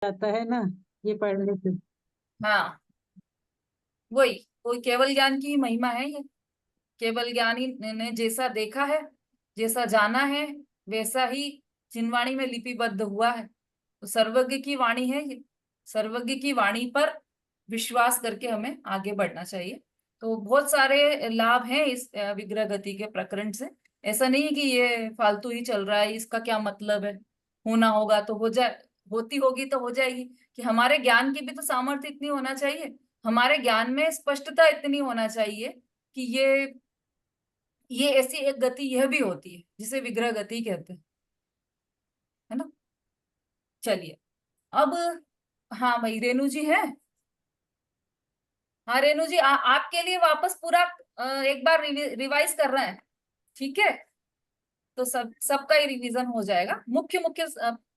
जाता है ना ये पढ़ने से। हाँ, वही वही केवल ज्ञान की महिमा है ये। केवल ज्ञानी ने जैसा देखा है, जैसा जाना है, वैसा ही जिनवाणी में लिपिबद्ध हुआ है। तो सर्वज्ञ की वाणी है ये। सर्वज्ञ की वाणी पर विश्वास करके हमें आगे बढ़ना चाहिए। तो बहुत सारे लाभ हैं इस विग्रह गति के प्रकरण से। ऐसा नहीं है कि ये फालतू ही चल रहा है, इसका क्या मतलब है। होना होगा तो हो जाए, होती होगी तो हो जाएगी। कि हमारे ज्ञान की भी तो सामर्थ्य इतनी होना चाहिए, हमारे ज्ञान में स्पष्टता इतनी होना चाहिए कि ये ऐसी एक गति यह भी होती है जिसे विग्रह गति कहते हैं, है ना। चलिए अब, हाँ भाई रेणु जी है। हाँ रेणु जी, आपके लिए वापस पूरा एक बार रिवाइज कर रहे हैं, ठीक है। तो सबका ही रिवीजन हो जाएगा, मुख्य मुख्य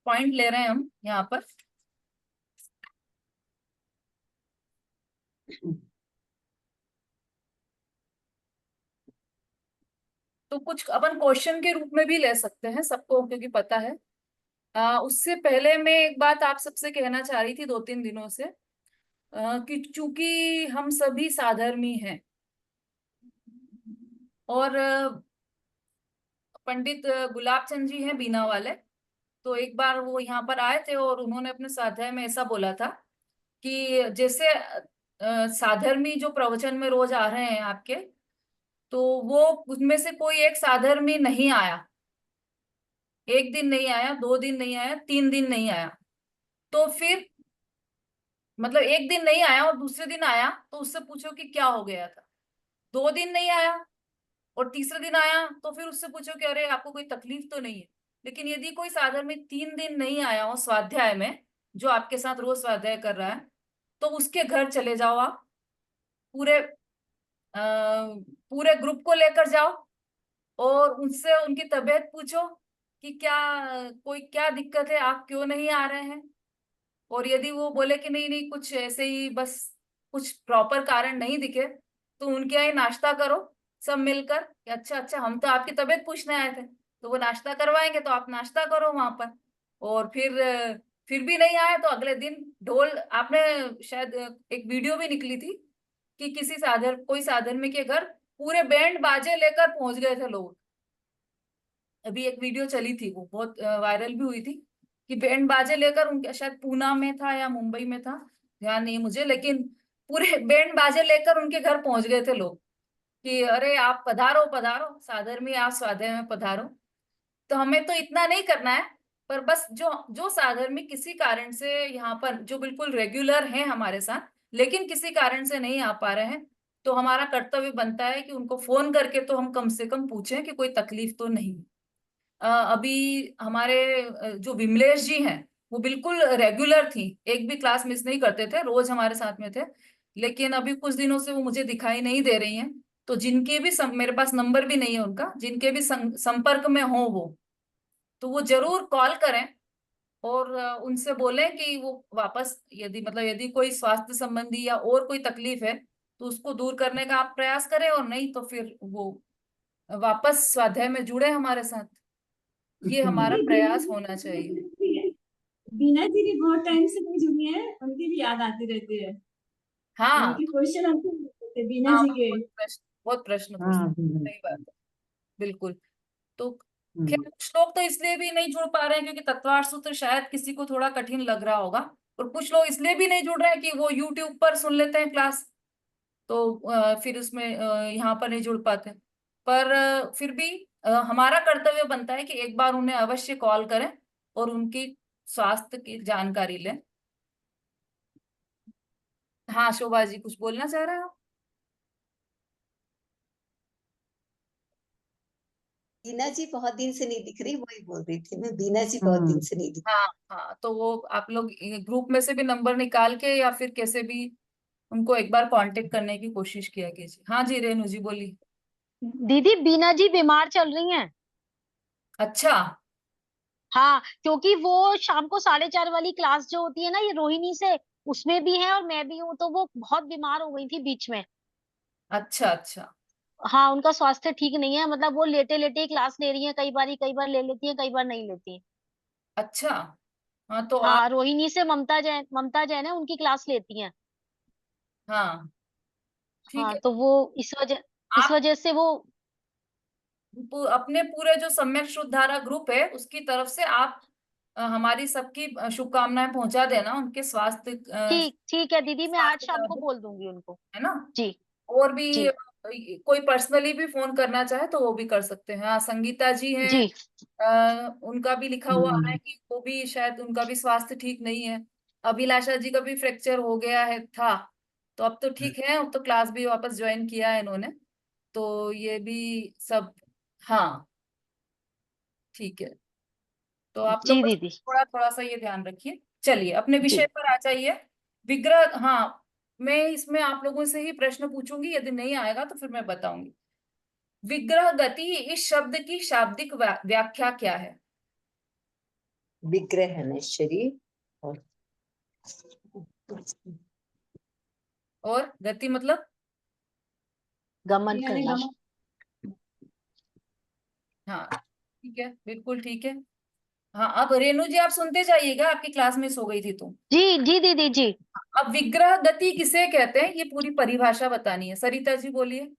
पॉइंट ले रहे हैं हम यहाँ पर। तो कुछ अपन क्वेश्चन के रूप में भी ले सकते हैं सबको, क्योंकि पता है। उससे पहले मैं एक बात आप सबसे कहना चाह रही थी 2-3 दिनों से, कि चूंकि हम सभी साधर्मी हैं, और पंडित गुलाब चंद जी हैं बीना वाले। तो एक बार वो यहाँ पर आए थे और उन्होंने अपने स्वाध्याय में ऐसा बोला था कि जैसे साधर्मी जो प्रवचन में रोज आ रहे हैं आपके, तो वो उसमें से कोई एक साधर्मी नहीं आया, एक दिन नहीं आया, 2 दिन नहीं आया, 3 दिन नहीं आया, तो फिर मतलब एक दिन नहीं आया और दूसरे दिन आया, तो उससे पूछो कि क्या हो गया था। 2 दिन नहीं आया और तीसरे दिन आया, तो फिर उससे पूछो कि अरे आपको कोई तकलीफ तो नहीं है। लेकिन यदि कोई साधन में 3 दिन नहीं आया हो स्वाध्याय में, जो आपके साथ रोज स्वाध्याय कर रहा है, तो उसके घर चले जाओ आप, पूरे पूरे ग्रुप को लेकर जाओ और उनसे उनकी तबीयत पूछो कि क्या कोई क्या दिक्कत है, आप क्यों नहीं आ रहे हैं। और यदि वो बोले कि नहीं नहीं कुछ ऐसे ही बस, कुछ प्रॉपर कारण नहीं दिखे, तो उनके यहाँ ही नाश्ता करो सब मिलकर कि अच्छा अच्छा हम तो आपकी तबीयत पूछने आए थे। तो वो नाश्ता करवाएंगे तो आप नाश्ता करो वहां पर। और फिर भी नहीं आए तो अगले दिन ढोल, आपने शायद एक वीडियो भी निकली थी कि किसी साधर कोई साधन में के घर पूरे बैंड बाजे लेकर पहुंच गए थे लोग। अभी एक वीडियो चली थी, वो बहुत वायरल भी हुई थी, कि बैंड बाजे लेकर उनके, शायद पूना में था या मुंबई में था, ध्यान नहीं मुझे, लेकिन पूरे बैंड बाजे लेकर उनके घर पहुंच गए थे लोग कि अरे आप पधारो पधारो सादर में, आप स्वाध्याय में पधारो। तो हमें तो इतना नहीं करना है, पर बस जो जो साधर्मी किसी कारण से यहाँ पर जो बिल्कुल रेगुलर हैं हमारे साथ, लेकिन किसी कारण से नहीं आ पा रहे हैं, तो हमारा कर्तव्य बनता है कि उनको फोन करके तो हम कम से कम पूछें कि कोई तकलीफ तो नहीं। अभी हमारे जो विमलेश जी हैं, वो बिल्कुल रेगुलर थी, एक भी क्लास मिस नहीं करते थे, रोज हमारे साथ में थे। लेकिन अभी कुछ दिनों से वो मुझे दिखाई नहीं दे रही हैं। तो जिनके भी मेरे पास नंबर भी नहीं है उनका, जिनके भी संपर्क में हो वो, तो वो जरूर कॉल करें और उनसे बोलें कि वो वापस, यदि मतलब यदि कोई स्वास्थ्य संबंधी या और कोई तकलीफ है तो उसको दूर करने का आप प्रयास करें, और नहीं तो फिर वो वापस स्वाध्याय में जुड़े हमारे साथ। ये हमारा ये बीना प्रयास जी होना चाहिए। भी है। बीना जी भी बहुत टाइम से नहीं जुड़ी है, उनकी भी याद आती रहती है। हाँ उनके क्वेश्चन आंसर होते थे बीना हाँ, जी के। बहुत प्रश्न पूछते, हाँ बीना। सही बात है, बिल्कुल। तो खैर हम्म। कुछ लोग तो इसलिए भी नहीं जुड़ पा रहे हैं क्योंकि तत्वार्थ सूत्र शायद किसी को थोड़ा कठिन लग रहा होगा। और कुछ लोग इसलिए भी नहीं जुड़ रहे हैं कि वो यूट्यूब पर सुन लेते हैं क्लास, तो फिर उसमें यहाँ पर नहीं जुड़ पाते। पर फिर भी हमारा कर्तव्य बनता है कि एक बार उन्हें अवश्य कॉल करें और उनकी स्वास्थ्य की जानकारी लें। हाँ शोभा जी, कुछ बोलना चाह रहे हो? बीना जी बहुत दिन से नहीं दिख रही, वही बोल रही थी मैं, बीना जी बहुत दिन हम्म। से नहीं दिख हाँ हाँ, तो वो आप लोग ग्रुप में से भी नंबर निकाल के या फिर कैसे भी उनको एक बार कांटेक्ट करने की कोशिश किया कीजिए। हाँ जी रेणु जी बोली। दीदी बीना जी बीमार चल रही हैं। अच्छा। हाँ, क्योंकि वो शाम को 4:30 वाली क्लास जो होती है ना, ये रोहिणी से, उसमें भी है और मैं भी हूँ, तो वो बहुत बीमार हो गई थी बीच में। अच्छा अच्छा। हाँ, उनका स्वास्थ्य ठीक नहीं है, मतलब वो लेटे लेटे ही क्लास ले रही है, कई बार ले लेती है, कई बार नहीं लेती। अच्छा। हाँ तो आप, हाँ, रोहिणी से ममता जैन है, उनकी क्लास लेती हैं। हाँ ठीक हाँ, है। तो वो इस आप वजह से वो। अपने पूरे जो सम्यक शुद्ध धारा ग्रुप है उसकी तरफ से आप हमारी सबकी शुभकामनाएं पहुंचा देना, उनके स्वास्थ्य ठीक ठीक है दीदी, मैं आज स्वास्थ्य शाम का को भी, बोल दूंगी उनको। है ना। जी। और भी जी। कोई पर्सनली भी फोन करना चाहे तो वो भी कर सकते हैं। हाँ, संगीता जी हैं, जी। उनका भी लिखा हुआ आ रहा है कि वो भी शायद उनका भी स्वास्थ्य ठीक नहीं है। अभिलाषा जी का भी फ्रैक्चर हो गया है था, तो अब तो ठीक है, अब तो क्लास भी वापस ज्वाइन किया है इन्होंने। तो ये भी सब, हाँ ठीक है। तो आप लोग जी बस दीदी। थोड़ा थोड़ा सा ये ध्यान रखिए। चलिए अपने जी। विषय पर आ जाइए। विग्रह, हाँ, मैं इसमें आप लोगों से ही प्रश्न पूछूंगी, यदि नहीं आएगा तो फिर मैं बताऊंगी। विग्रह गति, इस शब्द की शाब्दिक व्याख्या क्या है? विग्रह है शरीर, और और गति मतलब? गमन यानी करना। गमन। हाँ ठीक है, बिल्कुल ठीक है। हाँ, अब रेणु जी आप सुनते जाइएगा, आपकी क्लास मिस हो गई थी तो। जी जी दीदी जी। अब विग्रह गति किसे कहते हैं, ये पूरी परिभाषा बतानी है। सरिता जी बोलिए।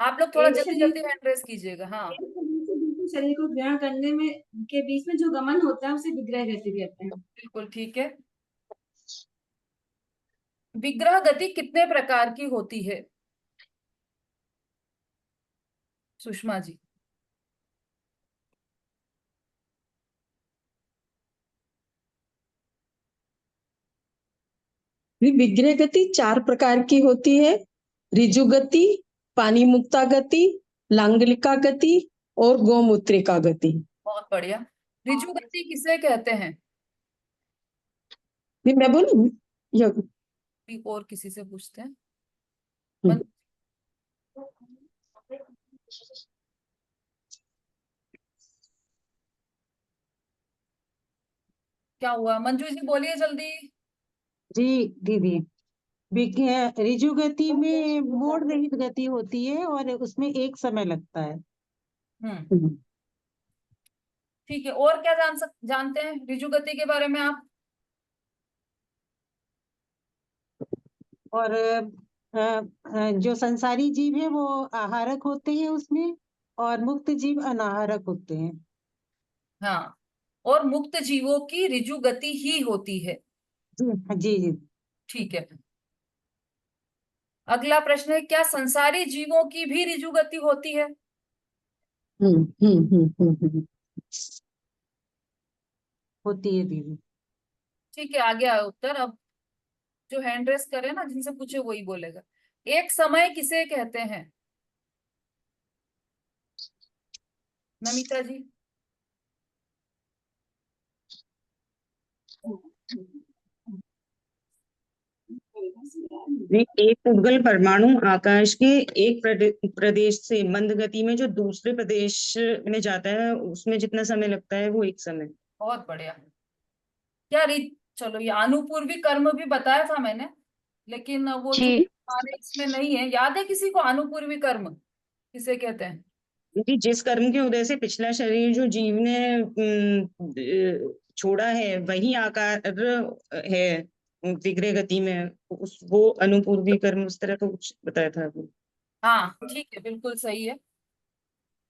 आप लोग थोड़ा एक जल्दी शरीर जल्दी हैंड रेस कीजिएगा। हाँ एक शरीर से दूसरे शरीर को ग्रहण करने में के बीच में जो गमन होता है उसे विग्रह गति कहते हैं। बिल्कुल ठीक है। विग्रह गति कितने प्रकार की होती है, सुषमा जी? विग्रह गति 4 प्रकार की होती है। ऋजु गति, पानी मुक्ता गति, लांगलिका गति और गोमूत्रिका गति। बहुत बढ़िया। ऋजु गति किसे कहते हैं? नहीं, मैं बोलूं? या भी और किसी से पूछते हैं। हम्म, क्या हुआ, मंजू जी बोलिए जल्दी। जी दीदी, ऋजु गति में मोड़ रहित गति होती है और उसमें एक समय लगता है। हम्म हम्म। ठीक है। और क्या जानते हैं ऋजु गति के बारे में आप? और जो संसारी जीव है वो आहारक होते हैं उसमें, और मुक्त जीव अनाहारक होते हैं। हाँ, और मुक्त जीवों की ऋजु गति ही होती है। जी जी। ठीक है। अगला प्रश्न है, क्या संसारी जीवों की भी ऋजु गति होती है? हम्म हम्म हम्म हम्म हम्म। होती है दीदी। ठीक है, आ गया उत्तर। अब जो हैंड रेस करे ना, जिनसे पूछे वही बोलेगा। एक समय किसे कहते हैं, नमिता जी? एक उद्गल परमाणु आकाश के एक प्रदेश से मंद गति में जो दूसरे प्रदेश में जाता है, उसमें जितना समय लगता है वो एक समय। बहुत बढ़िया। क्या रीत, चलो ये अनुपूर्वी कर्म भी बताया था मैंने, लेकिन वो जी। जो हमारे इसमें नहीं है, याद है किसी को अनुपूर्वी कर्म किसे कहते हैं? क्योंकि जिस कर्म के उदय से पिछला शरीर जो जीव ने छोड़ा है वही आकार है विग्रह गति में, उस वो अनुपूर्वी कर्म उस तरह का कुछ बताया था आपने। हाँ ठीक है, बिल्कुल सही है।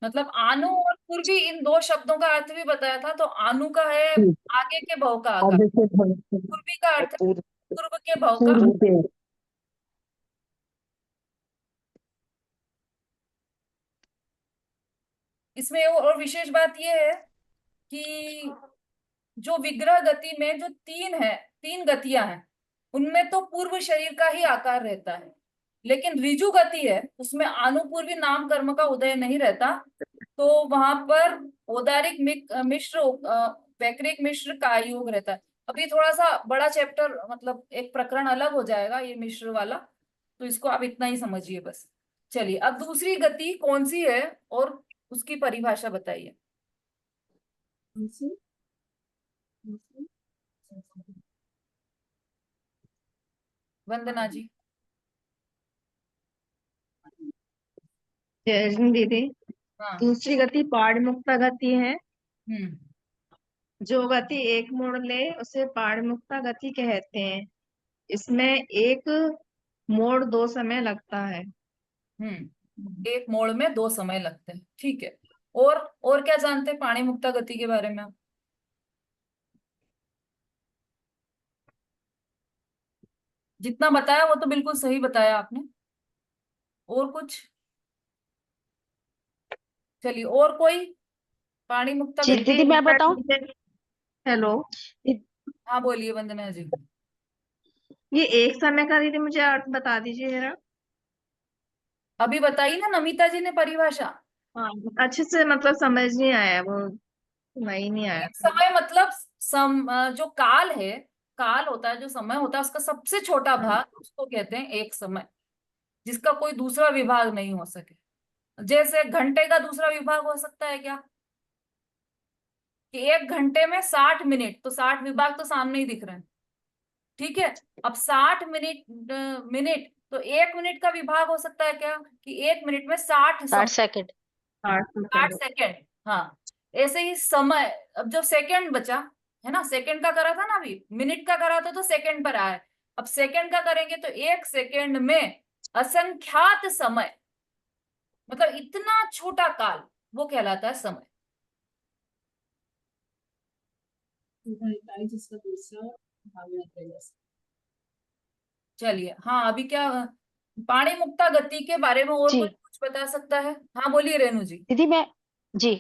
मतलब आनु और पूर्वी, इन दो शब्दों का अर्थ भी बताया था। तो आनु का है आगे के भव का आकार, आगे से बढ़- पूर्वी का और अर्थ है पूर्व पूर्व के भव का। पूर्व के। इसमें और विशेष बात यह है कि जो विग्रह गति में जो तीन गतियां हैं, उनमें तो पूर्व शरीर का ही आकार रहता है। लेकिन ऋजु गति है, उसमें आनुपूर्वी नाम कर्म का उदय नहीं रहता। तो वहां पर औदारिक मिश्र वैक्रिक मिश्र का योग रहता है। अभी थोड़ा सा बड़ा चैप्टर, मतलब एक प्रकरण अलग हो जाएगा ये मिश्र वाला, तो इसको आप इतना ही समझिए बस। चलिए, अब दूसरी गति कौन सी है और उसकी परिभाषा बताइए, उनसे- उनसे- वंदना जी। जय दीदी। हाँ। दूसरी गति पाड़ मुक्ता गति है। हम्म जो गति एक मोड़ ले उसे पाणिमुक्ता गति कहते हैं। इसमें एक मोड़ 2 समय लगता है। एक मोड़ में 2 समय लगते हैं, ठीक है। और क्या जानते हैं पाणिमुक्ता गति के बारे में आप? जितना बताया वो तो बिल्कुल सही बताया आपने। और कुछ? चलिए, और कोई पाणिमुक्ता जी गति? दीदी मैं बताऊं? हेलो, हाँ बोलिए वंदना जी। ये एक समय का दीदी मुझे अर्थ बता दीजिए जरा। अभी बताई ना नमिता जी ने परिभाषा। हाँ, अच्छे से मतलब समझ नहीं आया, वो नहीं नहीं आया एक था। समय मतलब जो काल है, काल होता है, जो समय होता है उसका सबसे छोटा भाग, उसको कहते हैं एक समय, जिसका कोई दूसरा विभाग नहीं हो सके। जैसे घंटे का दूसरा विभाग हो सकता है क्या? कि 1 घंटे में 60 मिनट, तो 60 विभाग तो सामने ही दिख रहे हैं, ठीक है। अब 60 मिनट तो 1 मिनट का विभाग हो सकता है क्या? कि 1 मिनट में 60 60 सेकंड। 60 सेकेंड। हाँ, ऐसे ही समय। अब जो सेकंड बचा है ना, सेकंड का करा था ना, अभी मिनट का करा था तो सेकंड पर आया है। अब सेकंड का करेंगे तो 1 सेकंड में असंख्यात समय, मतलब इतना छोटा काल, वो कहलाता है समय। जिसका दूसरा भाग रहता है जैसे। चलिए, हाँ अभी क्या पाणिमुक्ता गति के बारे में और जी कोई कुछ बता सकता है? हाँ बोलिए रेणु जी। दीदी मैं जी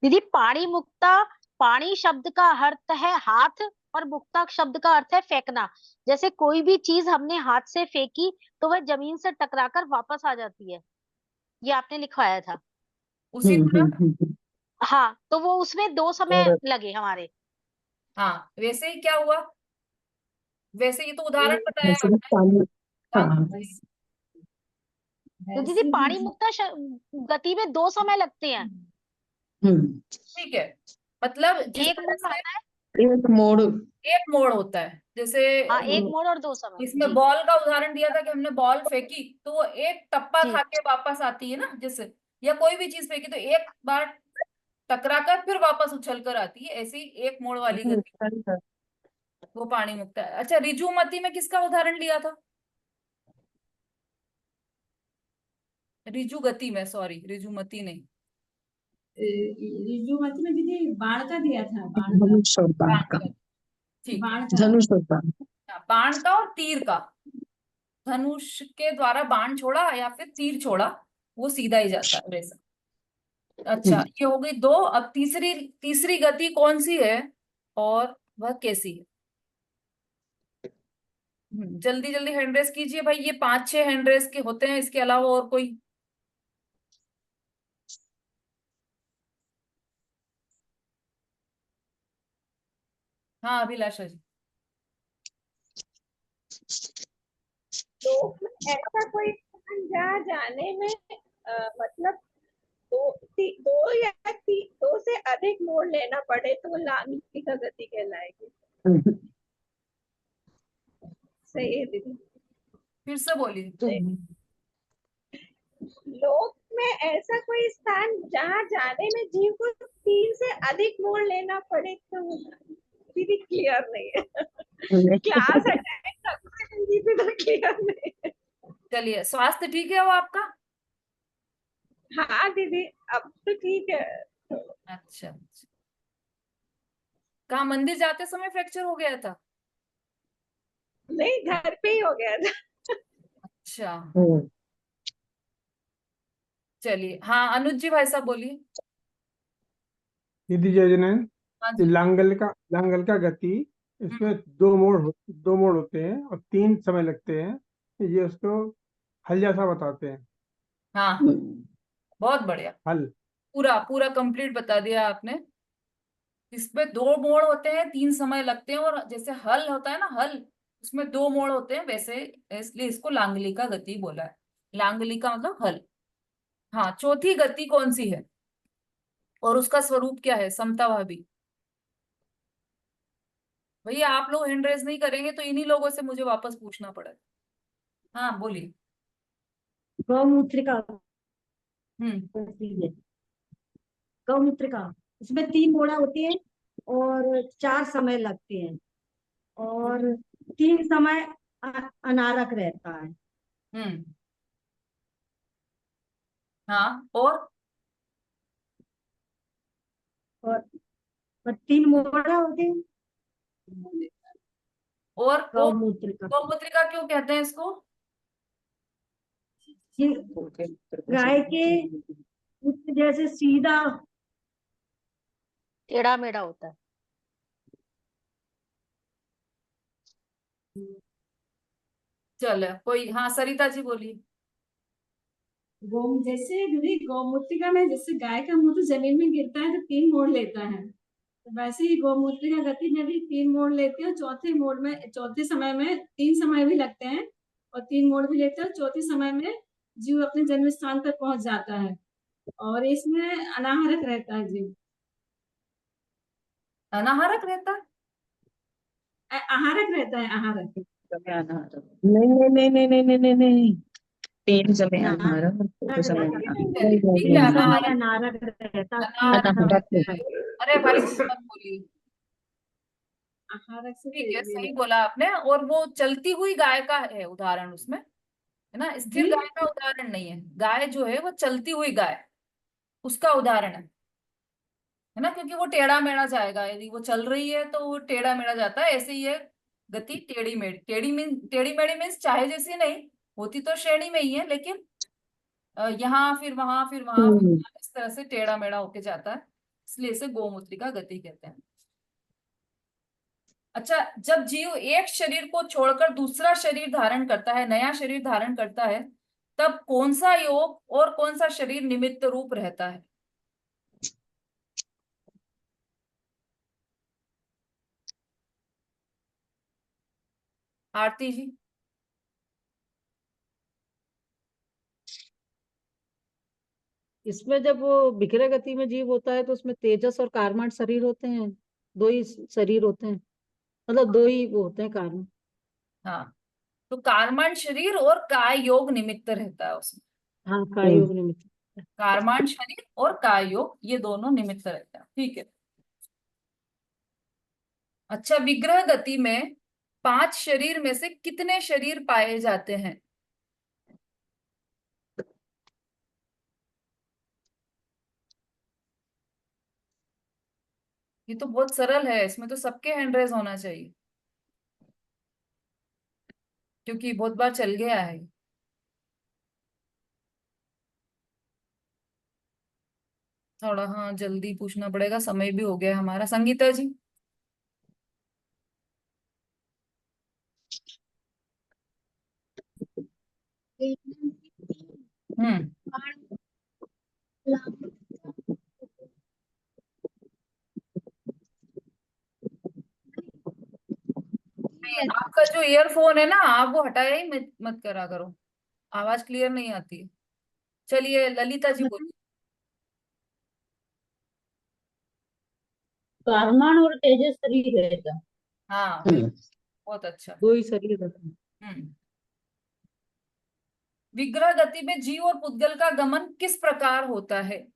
दीदी पाणी मुक्ता, पाणी शब्द का अर्थ है हाथ और मुक्ता शब्द का अर्थ है फेंकना। जैसे कोई भी चीज हमने हाथ से फेंकी तो वह जमीन से टकराकर वापस आ जाती है, ये आपने लिखवाया था। उसी तरह हाँ तो वो उसमें 2 समय और लगे हमारे। हाँ, वैसे ही क्या हुआ, वैसे ही तो उदाहरण बताया वैसे ही आपने। पानी, हाँ हाँ तो दीदी वैसे पाणी ही मुक्ता गति में 2 समय लगते हैं। ठीक है, मतलब जिस एक तरह मोड़ से आता है। एक मोड़, एक मोड़ होता है, जैसे हाँ एक मोड़ और 2 समय इसमें जी। बॉल का उदाहरण दिया था कि हमने बॉल फेंकी तो वो एक टप्पा जी खा के वापस आती है ना, जैसे, या कोई भी चीज फेंकी तो एक बार टकराकर फिर वापस उछल कर आती है, ऐसी एक मोड़ वाली गति, वो पानी मुक्ता है। अच्छा, ऋजुमती में किसका उदाहरण लिया था? ऋजु गति में, सॉरी ऋजुमती नहीं, ऋजुमती में दीदी बाण का दिया था, बाण का। धनुष और बाण बाण का, का, ठीक है। बाण का धनुष और बाण। बाण का और तीर का, धनुष के द्वारा बाण छोड़ा या फिर तीर छोड़ा, वो सीधा ही जाता है वैसा। अच्छा, ये हो गई 2। अब तीसरी तीसरी गति कौन सी है और वह कैसी है? जल्दी जल्दी हैंड रेस कीजिए भाई, ये 5-6 हैंड रेस के होते हैं, इसके अलावा और कोई? हाँ अभिलाषा जी। तो ऐसा कोई स्थान जहाँ जाने में मतलब दो या 2 से अधिक मोड़ लेना पड़े तो वो लांगिका गति कहलाएगी। सही है दीदी। फिर से बोलिए। लोक में ऐसा कोई स्थान जहाँ जाने में जीव को 3 से अधिक मोड़ लेना पड़े तो दीदी क्लियर नहीं है। क्लास अटेंड करना दीदी तो क्लियर नहीं है। चलिए, स्वास्थ्य ठीक है वो आपका? हाँ दीदी अब तो ठीक है। अच्छा, कहाँ मंदिर जाते समय फ्रैक्चर हो गया था? नहीं घर पे ही हो गया था। अच्छा, चलिए, हाँ अनुज जी भाई साहब बोलिए। दीदी जय जैन, हाँ जी। लांगल का गति, इसमें 2 मोड़ होते हैं और 3 समय लगते हैं। ये उसको हल जैसा बताते हैं। हाँ बहुत बढ़िया, हल। पूरा पूरा कंप्लीट बता दिया आपने। इसमें 2 मोड़ होते हैं, 3 समय लगते हैं, और जैसे हल होता है ना, हल, उसमें 2 मोड़ होते हैं वैसे, इसलिए इसको लांगलिका गति बोला है। लांगलिका मतलब हल। हाँ, चौथी गति कौन सी है और उसका स्वरूप क्या है? समताभावी। भैया आप लोग हैंड रेज नहीं करेंगे तो इन्हीं लोगों से मुझे वापस पूछना पड़ेगा। हाँ बोलिए। गौमूत्र का हम्म गौमूत्र का, इसमें 3 मोड़ा होती है और 4 समय लगते हैं और 3 समय अनारक रहता है। हम्म। हाँ, और और 3 मोड़ा होते हैं और गौमूत्र का। गौमूत्रिका क्यों कहते हैं इसको? ये गाय के मूत्र जैसे सीधा टेढ़ा मेढ़ा होता है। चलो कोई, हाँ सरिता जी बोलिए। जैसे दीदी गौमूत्रिका में जैसे गाय का मूत्र जमीन में गिरता है तो 3 मोड़ लेता है, तो वैसे ही गौमूत्रिका गति में भी 3 मोड़ लेते हैं। चौथे मोड़ में, चौथे समय में 3 समय भी लगते हैं और 3 मोड़ भी लेते हैं। चौथे समय में जीव अपने जन्म स्थान तक पहुंच जाता है और इसमें अनाहरक रहता है जीव। अनाहारक रहता है? आहारक रहता है, आहारक। नहीं नहीं नहीं नहीं नहीं नहीं नहीं नहीं, 3 समय अनाहारक, चौथे समय ठीक है, अनाहारक। अनारक रहता है। अनाहारक। अरे भाई मत बोलिए। आहारक से ठीक है, सही बोला आपने। और वो चलती हुई गाय का है उदाहरण उसमें, है ना? स्थिर जी। गाय का उदाहरण नहीं है। गाय जो है वो चलती हुई गाय, उसका उदाहरण है ना? क्योंकि वो टेढ़ा मेढ़ा जाएगा, यदि वो चल रही है तो वो टेढ़ा मेढ़ा जाता है। ऐसे ही है गति टेढ़ी मेढ़ी। टेढ़ी मेढ़ी मीन्स चाहे जैसी नहीं होती, तो श्रेणी में ही है, लेकिन यहाँ फिर वहां फिर वहां फिर वहां, इस तरह से टेढ़ा मेढ़ा होके जाता है, इसलिए इसे गोमूत्रिका गति कहते हैं। अच्छा, जब जीव एक शरीर को छोड़कर दूसरा शरीर धारण करता है, नया शरीर धारण करता है, तब कौन सा योग और कौन सा शरीर निमित्त रूप रहता है? आरती जी। इसमें जब वो विक्रय गति में जीव होता है तो उसमें तेजस और कारमांड शरीर होते हैं, 2 ही शरीर होते हैं, मतलब 2 ही वो होते हैं कारण। हाँ, तो कारमांड शरीर और काय योग निमित्त रहता है उसमें। हाँ, काय योग निमित्त। कारमांड शरीर और काय योग, ये दोनों निमित्त रहते हैं। ठीक है। अच्छा, विग्रह गति में 5 शरीर में से कितने शरीर पाए जाते हैं? ये तो बहुत सरल है, इसमें तो सबके हैंड रेज होना चाहिए, क्योंकि बहुत बार चल गया है। थोड़ा हाँ जल्दी पूछना पड़ेगा, समय भी हो गया है हमारा। संगीता जी। हम्म। आपका जो ईयरफोन है ना, आप वो हटाया ही मत मत करा करो, आवाज क्लियर नहीं आती है। चलिए ललिता जी बोलिए। कारमान और तेजस शरीर रहता है। हाँ बिल्कुल, बहुत अच्छा। 2 ही शरीर रहते हैं। हम्म। विग्रह गति में जीव और पुद्गल का गमन किस प्रकार होता है?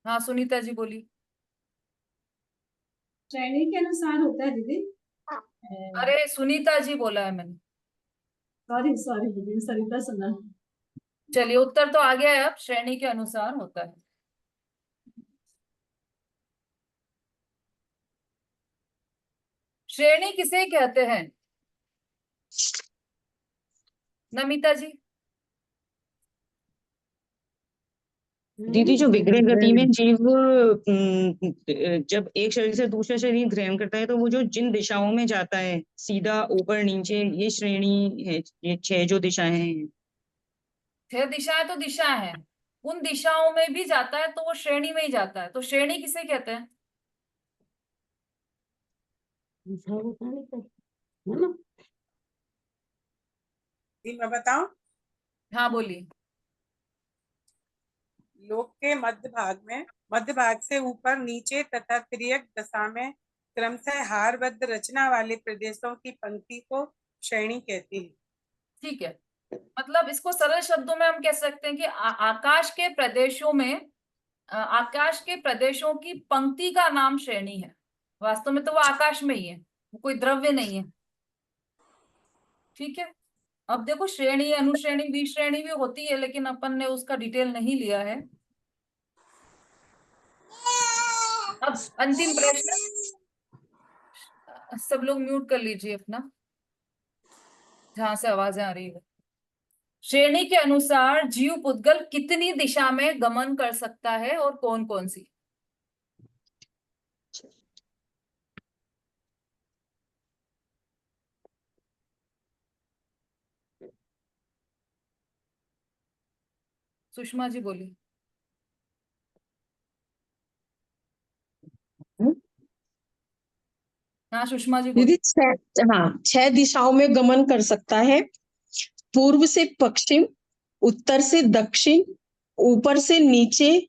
हाँ सुनीता जी बोली। श्रेणी के अनुसार होता है दीदी। अरे सुनीता जी बोला है मैंने। सॉरी सॉरी दीदी, सरिता सुना। चलिए, उत्तर तो आ गया है, अब श्रेणी के अनुसार होता है। श्रेणी किसे कहते हैं नमिता जी? दीदी, जो विग्रह गति में जीव जब एक शरीर से दूसरा शरीर ग्रहण करता है तो वो जो जिन दिशाओं में जाता है, सीधा, ऊपर नीचे, ये श्रेणी है। ये 6 जो दिशाएं हैं। 6 दिशाएं तो दिशा है, उन दिशाओं में भी जाता है तो वो श्रेणी में ही जाता है। तो श्रेणी किसे कहते हैं? मैं बताऊं? हाँ बोलिए। लोक के मध्य भाग से ऊपर नीचे तथा तिर्यक दशा में क्रमशः हारबद्ध रचना वाले प्रदेशों की पंक्ति को श्रेणी कहती है। ठीक है, मतलब इसको सरल शब्दों में हम कह सकते हैं कि आकाश के प्रदेशों में आकाश के प्रदेशों की पंक्ति का नाम श्रेणी है। वास्तव में तो वो आकाश में ही है, वो कोई द्रव्य नहीं है। ठीक है, अब देखो श्रेणी, अनुश्रेणी, विश्रेणी भी होती है, लेकिन अपन ने उसका डिटेल नहीं लिया है। अब अंतिम प्रश्न, सब लोग म्यूट कर लीजिए अपना, जहां से आवाजें आ रही है। श्रेणी के अनुसार जीव पुद्गल कितनी दिशा में गमन कर सकता है और कौन कौन सी? सुषमा जी बोली। हाँ सुषमा जी बोली। दीदी हाँ 6 दिशाओं में गमन कर सकता है। पूर्व से पश्चिम, उत्तर से दक्षिण, ऊपर से नीचे,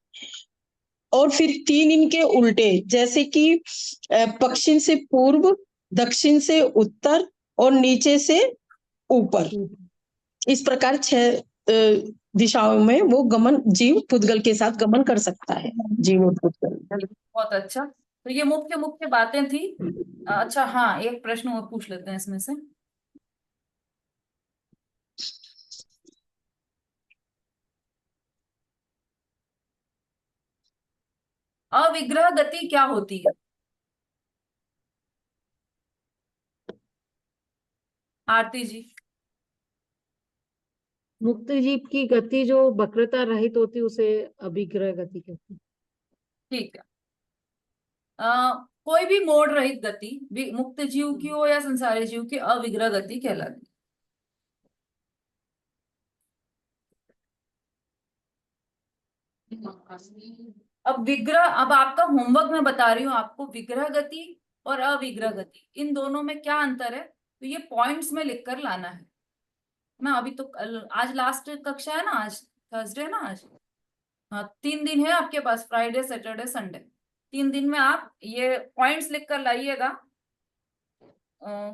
और फिर 3 इनके उल्टे, जैसे कि पश्चिम से पूर्व, दक्षिण से उत्तर और नीचे से ऊपर। इस प्रकार 6 दिशाओं में वो गमन, जीव पुद्गल के साथ गमन कर सकता है, जीव और पुद्गल। बहुत अच्छा, तो ये मुख्य मुख्य बातें थी। अच्छा हाँ, एक प्रश्न और पूछ लेते हैं इसमें से। अविग्रह गति क्या होती है? आरती जी। मुक्त जीव की गति जो वक्रता रहित होती है उसे अभिग्रह गति कहते हैं। ठीक है, कोई भी मोड़ रहित गति मुक्त जीव की हो या संसारी जीव की, अविग्रह गति कहलाती है। अब विग्रह, अब आपका होमवर्क मैं बता रही हूँ आपको, विग्रह गति और अविग्रह गति, इन दोनों में क्या अंतर है, तो ये पॉइंट्स में लिखकर लाना है ना। अभी तो आज लास्ट कक्षा है ना, आज थर्सडे है ना आज। हाँ 3 दिन है आपके पास, फ्राइडे सैटरडे संडे, 3 दिन में आप ये पॉइंट्स लिख कर लाइएगा।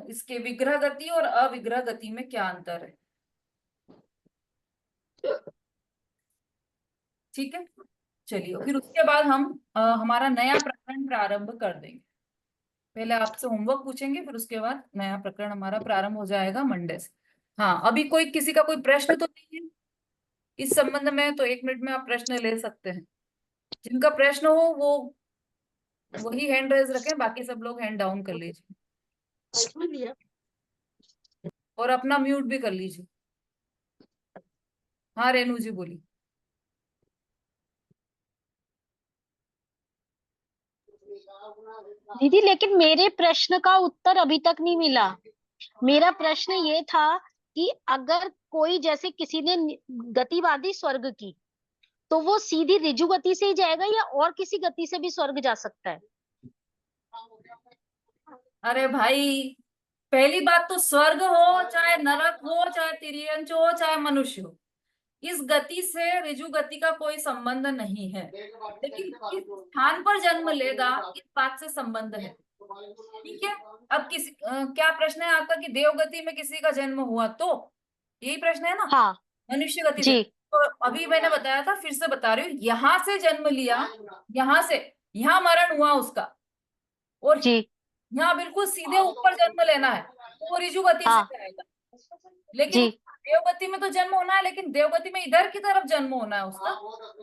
इसके विग्रह गति और अविग्रह गति में क्या अंतर है। ठीक है, चलिए फिर उसके बाद हम हमारा नया प्रकरण प्रारंभ कर देंगे। पहले आपसे होमवर्क पूछेंगे, फिर उसके बाद नया प्रकरण हमारा प्रारंभ हो जाएगा मंडे से। हाँ अभी कोई किसी का कोई प्रश्न तो नहीं है इस संबंध में, तो 1 मिनट में आप प्रश्न ले सकते हैं। जिनका प्रश्न हो वो वही हैंड रेज रखें, बाकी सब लोग हैंड डाउन कर लीजिए और अपना म्यूट भी कर लीजिए। हाँ रेनू जी बोली। दीदी लेकिन मेरे प्रश्न का उत्तर अभी तक नहीं मिला। मेरा प्रश्न ये था कि अगर कोई, जैसे किसी ने गति बांधी स्वर्ग की, तो वो सीधी ऋजु गति से ही जाएगा या और किसी गति से भी स्वर्ग जा सकता है? अरे भाई, पहली बात तो स्वर्ग हो चाहे नरक हो चाहे तिर्यंच हो चाहे मनुष्य हो, इस गति से ऋजु गति का कोई संबंध नहीं है, लेकिन किस स्थान पर जन्म लेगा इस बात से संबंध है। ठीक है, अब किसी क्या प्रश्न है आपका कि देवगति में किसी का जन्म हुआ, तो यही प्रश्न है ना। हाँ मनुष्य गति जी। में तो अभी मैंने बताया था, फिर से बता रही हूँ, यहाँ से जन्म लिया, यहाँ से यहाँ मरण हुआ उसका, और जी यहाँ बिल्कुल सीधे ऊपर जन्म लेना है, तो वो ऋजु गति हाँ से जाएगा। लेकिन जी देवगति में तो जन्म होना है, लेकिन देवगति में इधर की तरफ जन्म होना है उसका,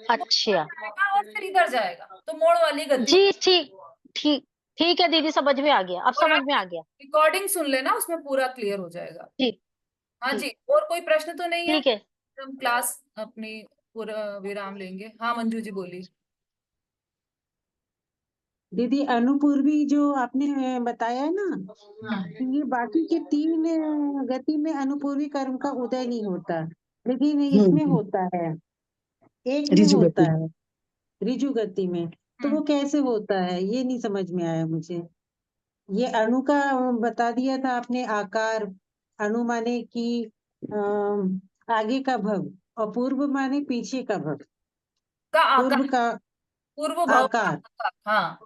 अच्छा जाएगा और फिर इधर जाएगा, तो मोड़ वाली गति। जी ठीक ठीक ठीक है दीदी, समझ में आ गया, अब समझ में आ गया। रिकॉर्डिंग सुन लेना, उसमें पूरा क्लियर हो जाएगा। जी हाँ जी, और कोई प्रश्न तो नहीं है? ठीक है। हम क्लास अपनी पूरा विराम लेंगे। हाँ मंजू जी बोली। दीदी अनुपूर्वी जो आपने बताया है ना, ये बाकी के 3 गति में अनुपूर्वी कर्म का उदय नहीं होता, लेकिन इसमें होता है, एक में ऋजु होता गति। है, ऋजु गति में। तो वो कैसे होता है ये नहीं समझ में आया मुझे। ये अणु का बता दिया था आपने, आकार, अणु माने कि आगे का भव, और पूर्व माने पीछे का भव, का पूर्व आकार, का पूर्व भाव का आकार, आकार, हाँ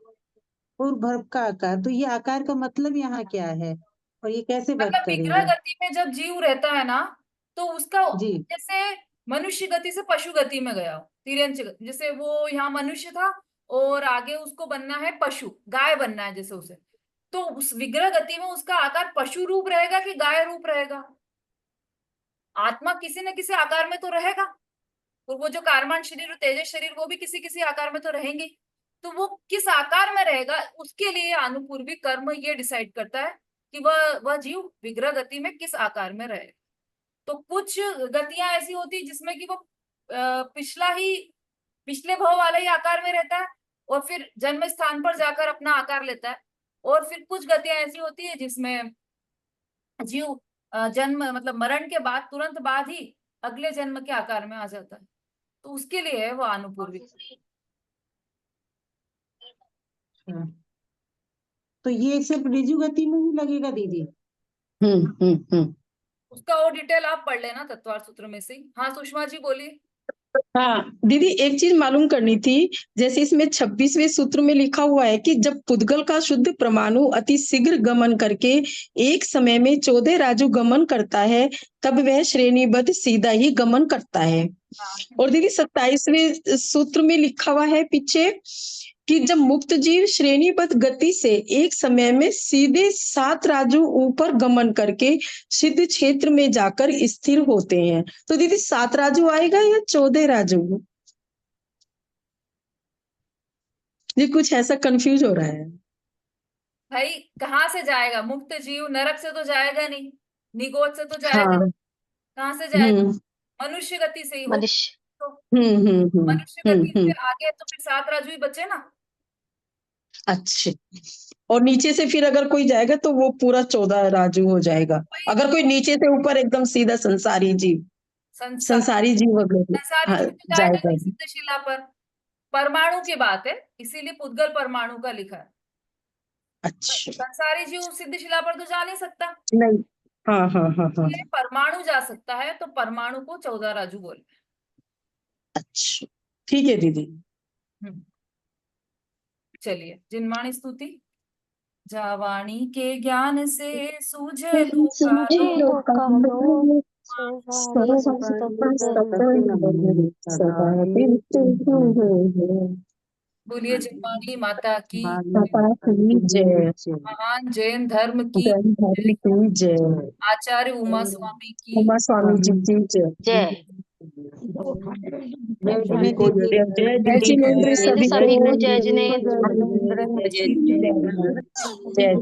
पूर्व भर्व का आकार, तो ये आकार का मतलब यहाँ क्या है और ये कैसे वर्क मतलब विग्रह करेगा? गति में जब जीव रहता है ना, तो उसका जी जैसे मनुष्य गति से पशु गति में गया हो, तिर्यंच गति, जैसे वो यहाँ मनुष्य था और आगे उसको बनना है पशु, गाय बनना है जैसे उसे, तो उस विग्रह गति में उसका आकार पशु रूप रहेगा कि गाय रूप रहेगा? आत्मा किसी न किसी आकार में तो रहेगा, और वो जो कारमान शरीर और तेजस शरीर वो भी किसी किसी आकार में तो रहेंगे, तो वो किस आकार में रहेगा उसके लिए अनुपूर्वी कर्म ये डिसाइड करता है कि वह जीव विग्रह गति में किस आकार में रहे। तो कुछ गतियां ऐसी होती है जिसमें कि वो पिछले भाव वाले ही आकार में रहता है और फिर जन्म स्थान पर जाकर अपना आकार लेता है, और फिर कुछ गतियां ऐसी होती है जिसमें जीव जन्म मतलब मरण के बाद तुरंत बाद ही अगले जन्म के आकार में आ जाता है, तो उसके लिए है वो अनुपूर्वी। तो ये सिर्फ ऋजु गति में ही लगेगा दीदी? उसका और डिटेल आप पढ़ लेना तत्वार सूत्र में से। हाँ सुषमा जी बोलिए। हाँ दीदी, एक चीज मालूम करनी थी। जैसे इसमें 26वें सूत्र में लिखा हुआ है कि जब पुद्गल का शुद्ध परमाणु अति शीघ्र गमन करके एक समय में 14 राजु गमन करता है, तब वह श्रेणीबद्ध सीधा ही गमन करता है। और दीदी 27वें सूत्र में लिखा हुआ है पीछे कि जब मुक्त जीव श्रेणीबद्ध गति से एक समय में सीधे 7 राजु ऊपर गमन करके सिद्ध क्षेत्र में जाकर स्थिर होते हैं, तो दीदी 7 राजु आएगा या 14 राजु? ये कुछ ऐसा कंफ्यूज हो रहा है। भाई कहाँ से जाएगा? मुक्त जीव नरक से तो जाएगा नहीं, निगोद से तो जाएगा हाँ। कहाँ से जाएगा? मनुष्य गति से ही हो, मनुष्य तो मनुष्य गति से आगे तो फिर 7 राजू ही बचे ना। अच्छा, और नीचे से फिर अगर कोई जाएगा तो वो पूरा 14 राजू हो जाएगा। अगर कोई नीचे से ऊपर एकदम सीधा संसारी जीव संसारी जीव अगर संसारी जीव तो जाएगा नहीं सिद्ध शिला पर, परमाणु की बात है इसीलिए पुद्गल परमाणु का लिखा है। अच्छा, संसारी जीव सिद्ध शिला पर तो जा नहीं सकता, नहीं। हाँ। ये परमाणु जा सकता है, तो परमाणु को 14 राजू बोलते हैं। अच्छा, ठीक है दीदी। चलिए जिनवाणी स्तुति। जावाणी के ज्ञान से सूझे लोकालो, बोलिए जिनवाणी माता की जय। महान जैन धर्म की जय। आचार्य उमा स्वामी की उमा स्वामी जी की जय। जय। जय जिनेंद्र सभी सभी को जय जिनेंद्र। जय।